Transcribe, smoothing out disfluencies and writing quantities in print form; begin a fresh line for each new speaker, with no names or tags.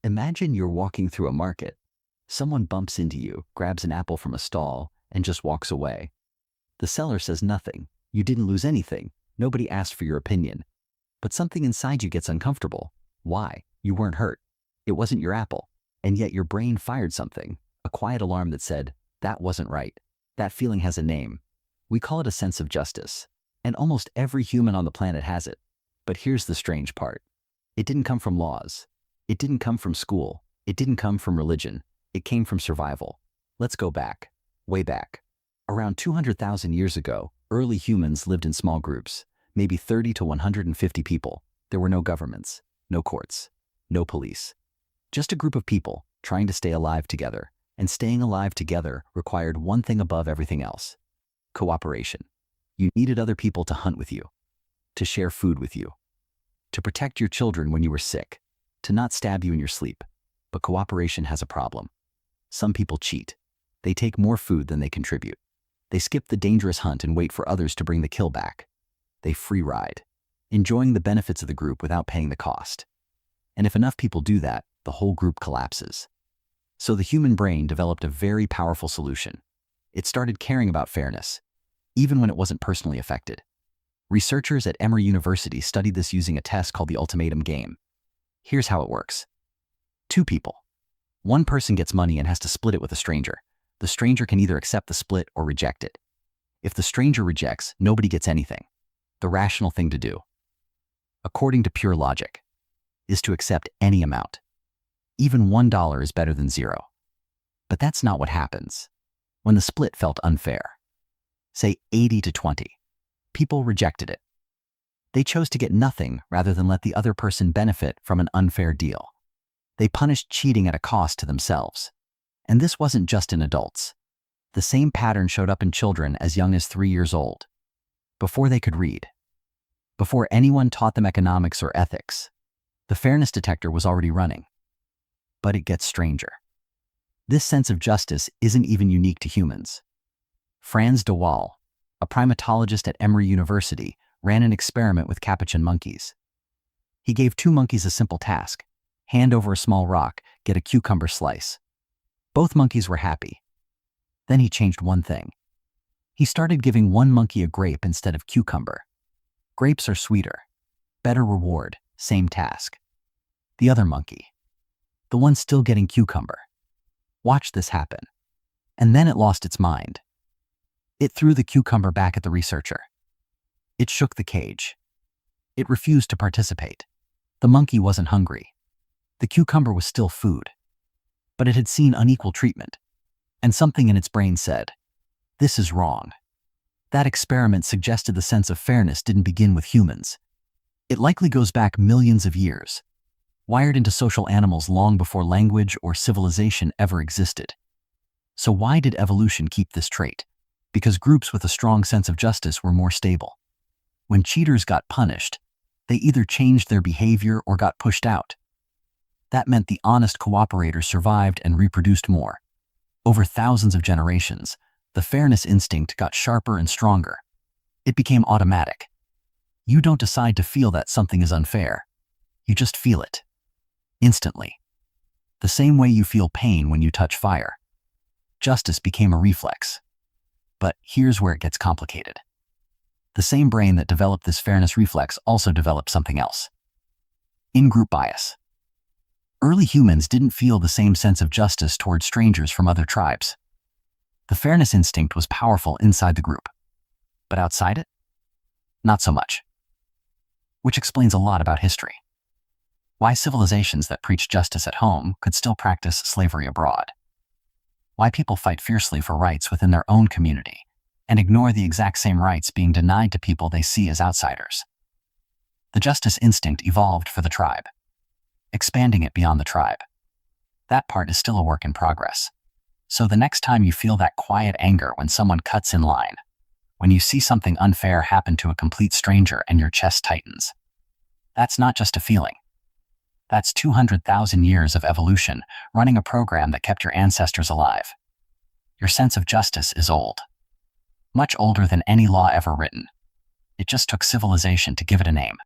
Imagine you're walking through a market. Someone bumps into you, grabs an apple from a stall, and just walks away. The seller says nothing. You didn't lose anything. Nobody asked for your opinion. But something inside you gets uncomfortable. Why? You weren't hurt. It wasn't your apple. And yet your brain fired something, a quiet alarm that said, that wasn't right. That feeling has a name. We call it a sense of justice. And almost every human on the planet has it. But here's the strange part. It didn't come from laws. It didn't come from school. It didn't come from religion. It came from survival. Let's go back. Way back. Around 200,000 years ago, early humans lived in small groups, maybe 30 to 150 people. There were no governments, no courts, no police. Just a group of people trying to stay alive together. And staying alive together required one thing above everything else: cooperation. You needed other people to hunt with you, to share food with you, to protect your children when you were sick, to not stab you in your sleep. But cooperation has a problem. Some people cheat. They take more food than they contribute. They skip the dangerous hunt and wait for others to bring the kill back. They free ride, enjoying the benefits of the group without paying the cost. And if enough people do that, the whole group collapses. So the human brain developed a very powerful solution. It started caring about fairness, even when it wasn't personally affected. Researchers at Emory University studied this using a test called the Ultimatum Game. Here's how it works. Two people. One person gets money and has to split it with a stranger. The stranger can either accept the split or reject it. If the stranger rejects, nobody gets anything. The rational thing to do, according to pure logic, is to accept any amount. Even $1 is better than zero. But that's not what happens. When the split felt unfair, say 80 to 20, people rejected it. They chose to get nothing rather than let the other person benefit from an unfair deal. They punished cheating at a cost to themselves. And this wasn't just in adults. The same pattern showed up in children as young as 3 years old. Before they could read, before anyone taught them economics or ethics, the fairness detector was already running. But it gets stranger. This sense of justice isn't even unique to humans. Frans de Waal, a primatologist at Emory University, ran an experiment with capuchin monkeys. He gave 2 monkeys a simple task: hand over a small rock, get a cucumber slice. Both monkeys were happy. Then he changed one thing. He started giving one monkey a grape instead of cucumber. Grapes are sweeter, better reward, same task. The other monkey, the one still getting cucumber, watched this happen. And then it lost its mind. It threw the cucumber back at the researcher. It shook the cage. It refused to participate. The monkey wasn't hungry. The cucumber was still food. But it had seen unequal treatment. And something in its brain said, this is wrong. That experiment suggested the sense of fairness didn't begin with humans. It likely goes back millions of years, wired into social animals long before language or civilization ever existed. So why did evolution keep this trait? Because groups with a strong sense of justice were more stable. When cheaters got punished, they either changed their behavior or got pushed out. That meant the honest cooperators survived and reproduced more. Over thousands of generations, the fairness instinct got sharper and stronger. It became automatic. You don't decide to feel that something is unfair. You just feel it. Instantly. The same way you feel pain when you touch fire. Justice became a reflex. But here's where it gets complicated. The same brain that developed this fairness reflex also developed something else. In-group bias. Early humans didn't feel the same sense of justice toward strangers from other tribes. The fairness instinct was powerful inside the group. But outside it? Not so much. Which explains a lot about history. Why civilizations that preach justice at home could still practice slavery abroad. Why people fight fiercely for rights within their own community and ignore the exact same rights being denied to people they see as outsiders. The justice instinct evolved for the tribe. Expanding it beyond the tribe. That part is still a work in progress. So the next time you feel that quiet anger when someone cuts in line, when you see something unfair happen to a complete stranger and your chest tightens, that's not just a feeling. That's 200,000 years of evolution running a program that kept your ancestors alive. Your sense of justice is old. Much older than any law ever written. It just took civilization to give it a name.